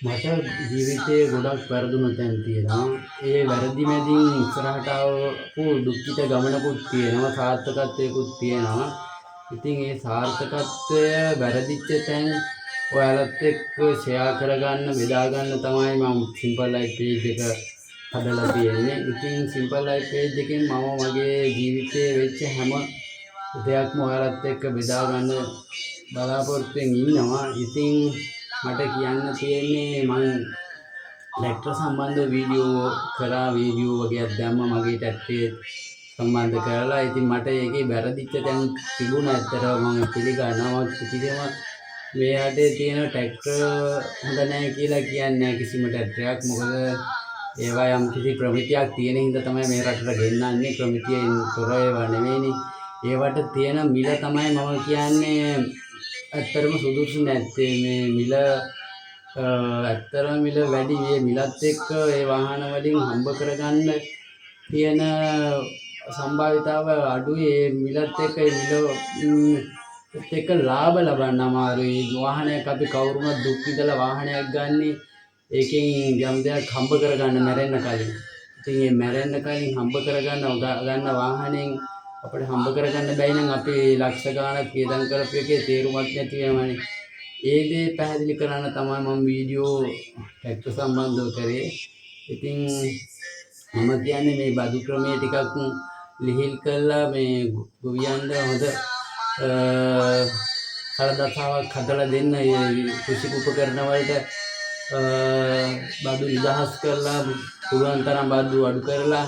මට ජීවිතයේ ගොඩක් වැරදුන තැන් තියෙනවා. ඒ වැරදි මැදින් ඉස්සරහට ආපු දුක්ඛිත ගමනකුත් තියෙනවා, සාර්ථකත්වයකුත් තියෙනවා. ඉතින් ඒ සාර්ථකත්වය වැරදිච්ච තැන් ඔයාලත් එක්ක ෂෙයා කරගන්න, බෙදා ගන්න තමයි මම සිම්පල් ලයිෆ් පේජ් එක හදලා තියෙන්නේ. ඉතින් සිම්පල් ලයිෆ් පේජ් එකෙන් මම මගේ ජීවිතයේ වෙච්ච හැම දෙයක්ම ඔයාලත් එක්ක බෙදා ගන්න බලාපොරොත්තුෙන් ඉන්නවා. ඉතින් මට කියන්න තියෙන්නේ මම ලැක්ටර් සම්බන්ධ වීඩියෝ කරා, වීඩියෝ වගේක් දැම්මා මගේ ටැට්ටේ සම්බන්ධ කරලා. ඉතින් මට ඒකේ වැරදිච්ච තැන් තිබුණා. ඇත්තටම මම පිළිගන්නවා කිසිම මේ රටේ තියෙන ට්‍රැක්ටර් හොඳ නැහැ කියලා කියන්නේ නැහැ කිසිම ට්‍රැක්ටරයක්. මොකද ඒවා යම් කිසි ප්‍රමිතියක් තියෙන හින්දා තමයි මේ රටට ගෙන්නන්නේ. ප්‍රමිතියෙන් තොර ඒවා නෙවෙයිනේ. ඒවට තියෙන මිල තමයි මම කියන්නේ ඇත්තටම සුදුසු නැත්තේ. මේ මිල ඇත්තටම මිල වැඩි. මේ මිලත් එක්ක ඒ වාහන වලින් හම්බ කරගන්න තියෙන සම්භාවිතාව අඩුයි. ඒ මිලත් එක්ක එක්ක ලාභ ලබන්න අමාරුයි. වාහනයක් අපි කවුරුමත් දුක් විඳලා වාහනයක් ගන්නේ ඒකෙන් යම් දෙයක් හම්බ කරගන්න මැරෙන්න කලින්. ඉතින් මේ මැරෙන්න කලින් හම්බ ගන්න වාහනෙන් අපිට හම්බ කරගන්න බැයි නම් අපි ලක්ෂ ගාණක් වියදම් කරපු එකේ තේරුමක් නැති වෙනවනේ. ඒ දේ පැහැදිලි කරන්න තමයි මම වීඩියෝ ට්‍රැක්ටර් සම්බන්ධව කරේ. ඉතින් මම කියන්නේ මේ බදු ක්‍රමයේ ටිකක් ලිහිල් කරලා මේ ගොවියන්ට හොඳ කලදතාවක් හදලා දෙන්න. කෘෂි උපකරණ වලට බදු නිදහස් කරලා පුළුවන් තරම් බදු අඩු කරලා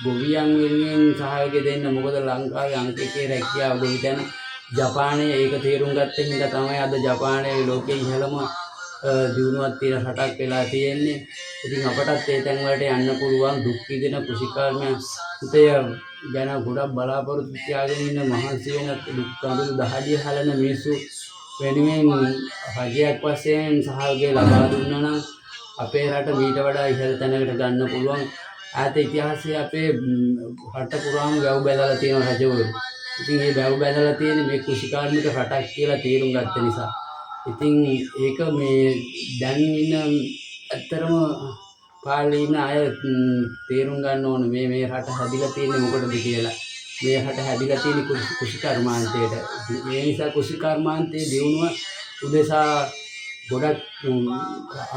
ගොවියන් වෙනුවෙන් සහයෝගය දෙන්න. මොකද ලංකාවේ අංක 1 රැකියාව ගොවිතැන ජපානයේ ඒක තේරුම් ගත්ත හින්දා තමයි අද ජපානයේ ලෝකයේ ඉහළම දියුණුවක් තියෙන රටක් වෙලා තියෙන්නේ. ඉතින් අපටත් ඒ තැන් වලට යන්න පුළුවන්. දුක් විඳින කෘෂිකාර්මිකය ගැන ගොඩක් බලාපොරොත්තු තියාගෙන ඉන්න මහන්සි වෙන දුක් අඳුරු දහඩිය හලන මිනිස්සු වෙනුවෙන් රජයක් වශයෙන් සහයෝගය ලබා දුන්නා නම් අපේ රට මීට වඩා ඉහළ තැනකට ගන්න පුළුවන්. ඈත ඉතිහාසයේ අපේ රට පුරාම වැව් බැදලා තියෙන රජවරු. ඉතින් මේ වැව් බැදලා තියෙන මේ කෘෂිකාර්මික රටක් කියලා තේරුම් ගත්ත නිසා. ඉතින් ඒක මේ දැන් ඉන්න ඇත්තරම පාලේ ඉන්න අය තේරුම් ගන්න ඕන මේ රට හැදිලා තියෙන්නේ මොකටද කියලා. මේ රට හැදිලා තියෙන්නේ කෘෂිකර්මාන්තයට. ඒ නිසා කෘෂිකර්මාන්තයේ දියුණුව උදෙසා ගොඩක්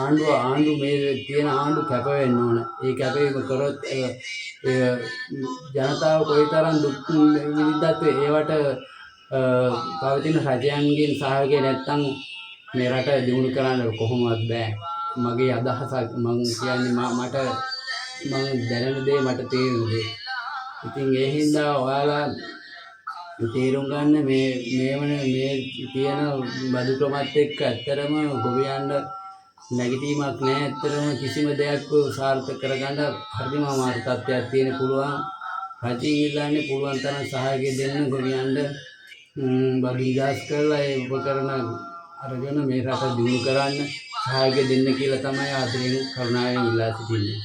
ආණ්ඩු මේ තියෙන ආණ්ඩු කැප වෙන්න ඕන. ඒ කැපවීම කරොත් ජනතාව කොයිතරම් දුක් විඳින්නත් ඒවට පවතින රජයන්ගෙන් සහයෝගය නැත්තම් මේ රට දියුණු කරන්න කොහොමවත් බෑ. මගේ අදහසක්. මම කියන්නේ මට දැනෙන දේ, මට තේරෙන දේ. ඉතින් ඒ හින්දා ඔයාලා තේරුම් ගන්න මේ තියෙන බදු ක්‍රමත් එක්ක ඇත්තරම ගොවියන්ට නැගිටීමක් නැහැ. ඇත්තරම කිසිම දෙයක් සාර්ථක කරගන්න හරිම අමාරු තත්ත්වයක් තියෙන පුළුවන්. රජයෙන් ඉල්ලන්නේ පුළුවන් තරම් සහායකය දෙන්න ගොවියන්ට. බදු නිදහස් කරලා ඒ උපකරණ අරගෙන මේ රට දියුණු කරන්න සහායකය දෙන්න කියලා තමයි ආදරයෙන් කරුණාවෙන් ඉල්ලා සිටින්නේ.